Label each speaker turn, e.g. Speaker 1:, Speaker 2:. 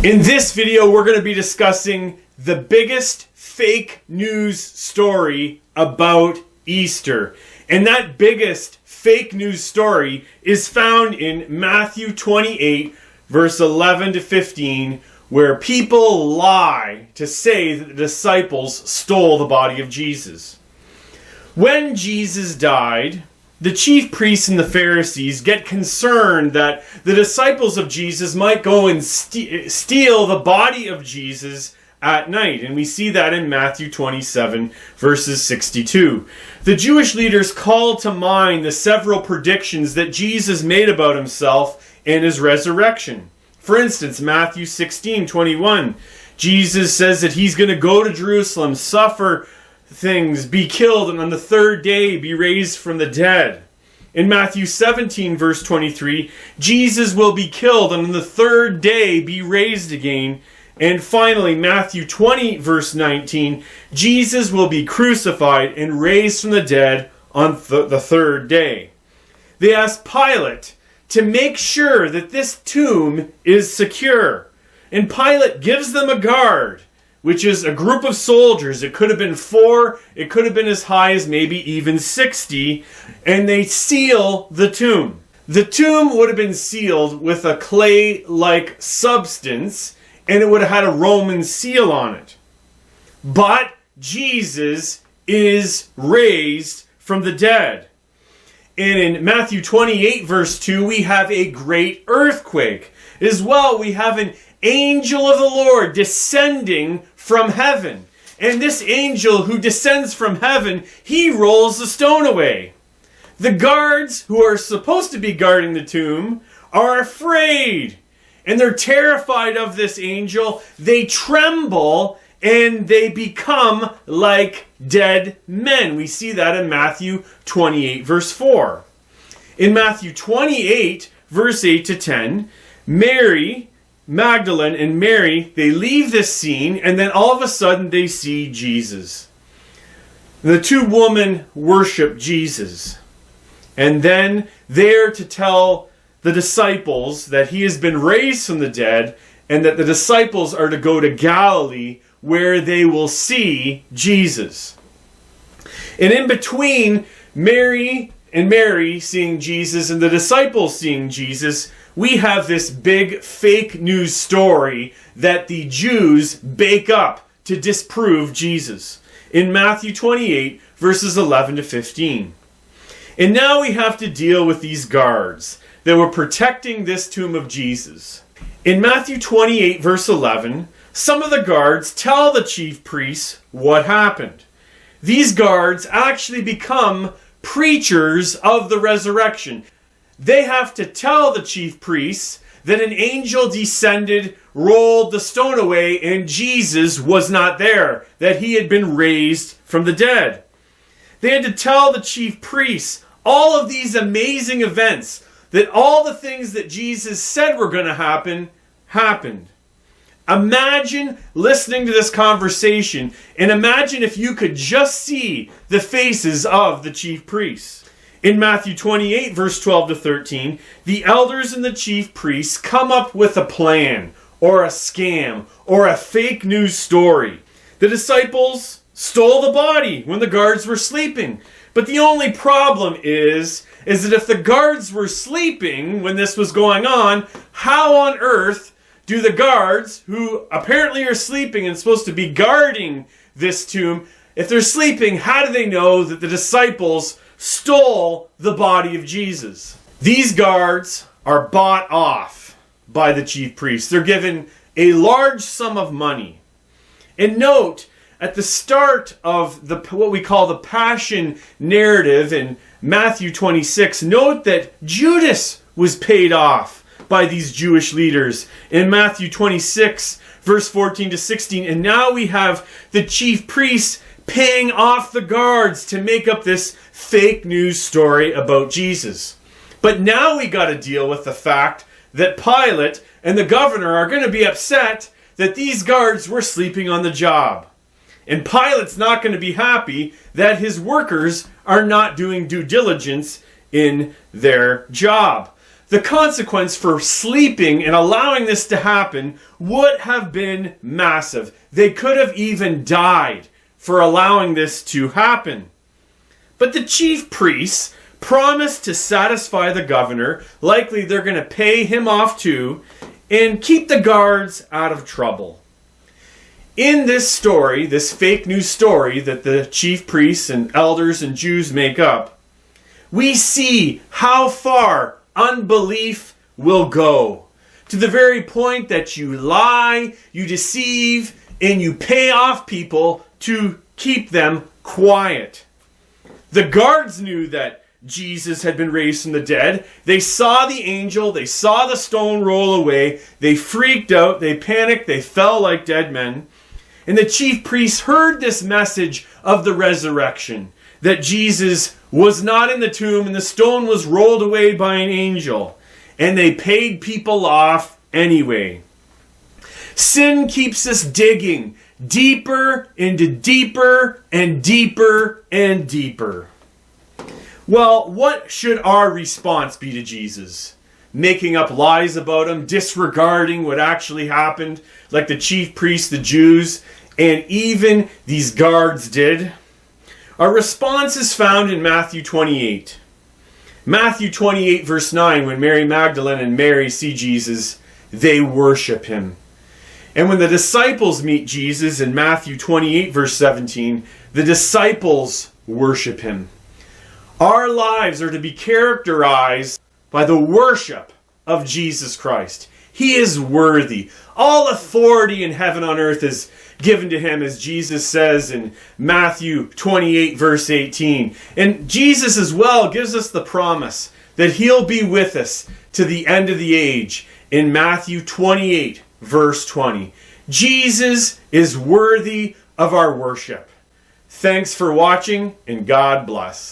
Speaker 1: In this video, we're going to be discussing the biggest fake news story about Easter. And that biggest fake news story is found in Matthew 28, verse 11 to 15, where people lie to say that the disciples stole the body of Jesus. When Jesus died, the chief priests and the Pharisees get concerned that the disciples of Jesus might go and steal the body of Jesus at night. And we see that in Matthew 27, verses 62. The Jewish leaders call to mind the several predictions that Jesus made about himself and his resurrection. For instance, Matthew 16:21, Jesus says that he's going to go to Jerusalem, suffer things, be killed, and on the third day be raised from the dead. In Matthew 17, verse 23, Jesus will be killed and on the third day be raised again. And finally, Matthew 20, verse 19, Jesus will be crucified and raised from the dead on the third day. They asked Pilate to make sure that this tomb is secure. And Pilate gives them a guard, which is a group of soldiers. It could have been 4, it could have been as high as maybe even 60, and they seal the tomb. The tomb would have been sealed with a clay-like substance, and it would have had a Roman seal on it. But Jesus is raised from the dead. And in Matthew 28, verse 2, we have a great earthquake. As well, we have an angel of the Lord descending from heaven. And this angel who descends from heaven, he rolls the stone away. The guards who are supposed to be guarding the tomb are afraid. And they're terrified of this angel. They tremble and they become like dead men. We see that in Matthew 28, verse 4. In Matthew 28, verse 8 to 10, Mary Magdalene and Mary, they leave this scene, and then all of a sudden they see Jesus. The two women worship Jesus. And then they're to tell the disciples that he has been raised from the dead, and that the disciples are to go to Galilee where they will see Jesus. And in between Mary seeing Jesus and the disciples seeing Jesus, we have this big fake news story that the Jews bake up to disprove Jesus. In Matthew 28, verses 11 to 15. And now we have to deal with these guards that were protecting this tomb of Jesus. In Matthew 28, verse 11, some of the guards tell the chief priests what happened. These guards actually become preachers of the resurrection. They have to tell the chief priests that an angel descended, rolled the stone away, and Jesus was not there, that he had been raised from the dead. They had to tell the chief priests all of these amazing events, that all the things that Jesus said were going to happen, happened. Imagine listening to this conversation, and imagine if you could just see the faces of the chief priests. In Matthew 28, verse 12 to 13, the elders and the chief priests come up with a plan, or a scam, or a fake news story. The disciples stole the body when the guards were sleeping. But the only problem is that if the guards were sleeping when this was going on, how on earth do the guards, who apparently are sleeping and supposed to be guarding this tomb, if they're sleeping, how do they know that the disciples stole the body of Jesus? These guards are bought off by the chief priests. They're given a large sum of money. And note, at the start of what we call the Passion narrative in Matthew 26, note that Judas was paid off by these Jewish leaders in Matthew 26, verse 14 to 16. And now we have the chief priests paying off the guards to make up this fake news story about Jesus. But now we got to deal with the fact that Pilate and the governor are going to be upset that these guards were sleeping on the job. And Pilate's not going to be happy that his workers are not doing due diligence in their job. the consequence for sleeping and allowing this to happen would have been massive. They could have even died for allowing this to happen. But the chief priests promised to satisfy the governor. Likely they're going to pay him off too and keep the guards out of trouble. In this story, this fake news story that the chief priests and elders and Jews make up, we see how far unbelief will go. To the very point that you lie, you deceive, and you pay off people to keep them quiet. The guards knew that Jesus had been raised from the dead. They saw the angel. They saw the stone roll away. They freaked out. They panicked. They fell like dead men. And the chief priests heard this message of the resurrection, that Jesus was not in the tomb and the stone was rolled away by an angel. And they paid people off anyway. Sin keeps us digging deeper into deeper and deeper and deeper. Well, what should our response be to Jesus? Making up lies about him, disregarding what actually happened, like the chief priests, the Jews, and even these guards did? Our response is found in Matthew 28. Matthew 28 verse 9, when Mary Magdalene and Mary see Jesus, they worship him. And when the disciples meet Jesus in Matthew 28 verse 17, the disciples worship him. Our lives are to be characterized by the worship of Jesus Christ. He is worthy. All authority in heaven and on earth is given to him, as Jesus says in Matthew 28 verse 18. And Jesus as well gives us the promise that he'll be with us to the end of the age in Matthew 28 verse 20. Jesus is worthy of our worship. Thanks for watching, and God bless.